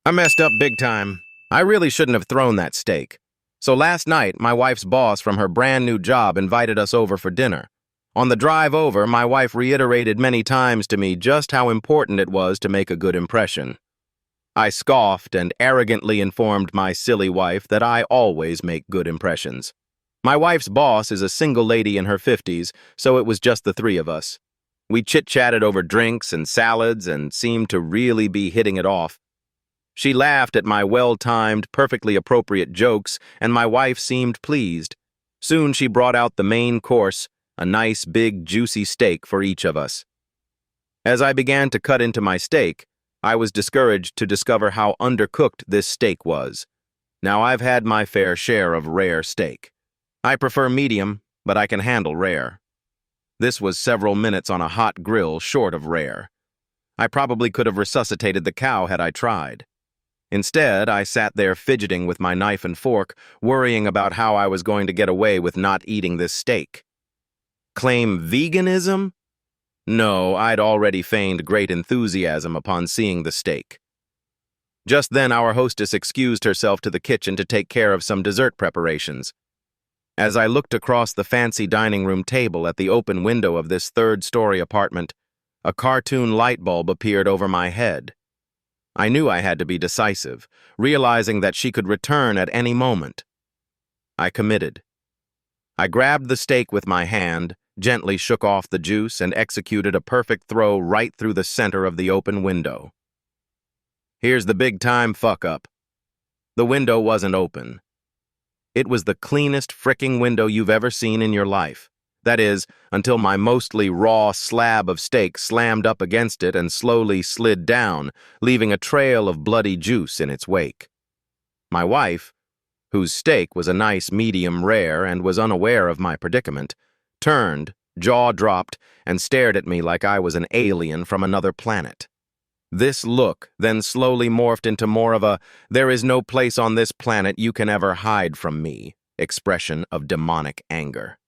I messed up big time. I really shouldn't have thrown that steak. So last night, my wife's boss from her brand new job invited us over for dinner. On the drive over, my wife reiterated many times to me just how important it was to make a good impression. I scoffed and arrogantly informed my silly wife that I always make good impressions. My wife's boss is a single lady in her 50s, so it was just the three of us. We chit-chatted over drinks and salads and seemed to really be hitting it off. She laughed at my well-timed, perfectly appropriate jokes, and my wife seemed pleased. Soon she brought out the main course, a nice, big, juicy steak for each of us. As I began to cut into my steak, I was discouraged to discover how undercooked this steak was. Now, I've had my fair share of rare steak. I prefer medium, but I can handle rare. This was several minutes on a hot grill short of rare. I probably could have resuscitated the cow had I tried. Instead, I sat there fidgeting with my knife and fork, worrying about how I was going to get away with not eating this steak. Claim veganism? No, I'd already feigned great enthusiasm upon seeing the steak. Just then, our hostess excused herself to the kitchen to take care of some dessert preparations. As I looked across the fancy dining room table at the open window of this third-story apartment, a cartoon light bulb appeared over my head. I knew I had to be decisive, realizing that she could return at any moment. I committed. I grabbed the steak with my hand, gently shook off the juice, and executed a perfect throw right through the center of the open window. Here's the big-time fuck-up. The window wasn't open. It was the cleanest fricking window you've ever seen in your life. That is, until my mostly raw slab of steak slammed up against it and slowly slid down, leaving a trail of bloody juice in its wake. My wife, whose steak was a nice medium rare and was unaware of my predicament, turned, jaw dropped, and stared at me like I was an alien from another planet. This look then slowly morphed into more of a "there is no place on this planet you can ever hide from me" expression of demonic anger.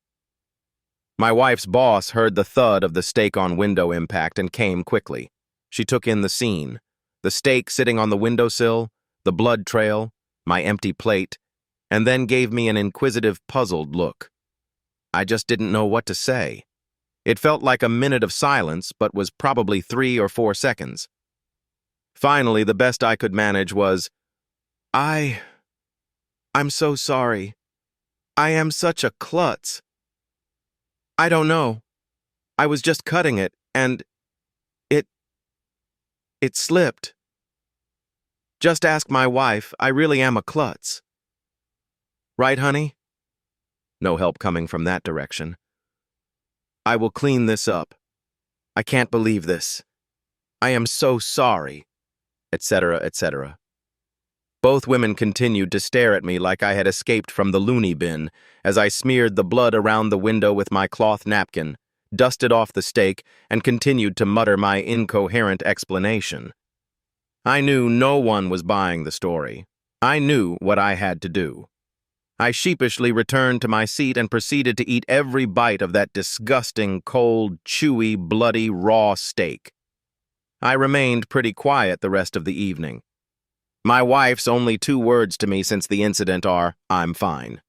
My wife's boss heard the thud of the steak on window impact and came quickly. She took in the scene, the steak sitting on the windowsill, the blood trail, my empty plate, and then gave me an inquisitive, puzzled look. I just didn't know what to say. It felt like a minute of silence, but was probably 3 or 4 seconds. Finally, the best I could manage was, I'm so sorry. I am such a klutz. I don't know. I was just cutting it, and it slipped. Just ask my wife, I really am a klutz. Right, honey? No help coming from that direction. I will clean this up. I can't believe this. I am so sorry, etc., etc. Both women continued to stare at me like I had escaped from the loony bin as I smeared the blood around the window with my cloth napkin, dusted off the steak, and continued to mutter my incoherent explanation. I knew no one was buying the story. I knew what I had to do. I sheepishly returned to my seat and proceeded to eat every bite of that disgusting, cold, chewy, bloody, raw steak. I remained pretty quiet the rest of the evening. My wife's only 2 words to me since the incident are, "I'm fine."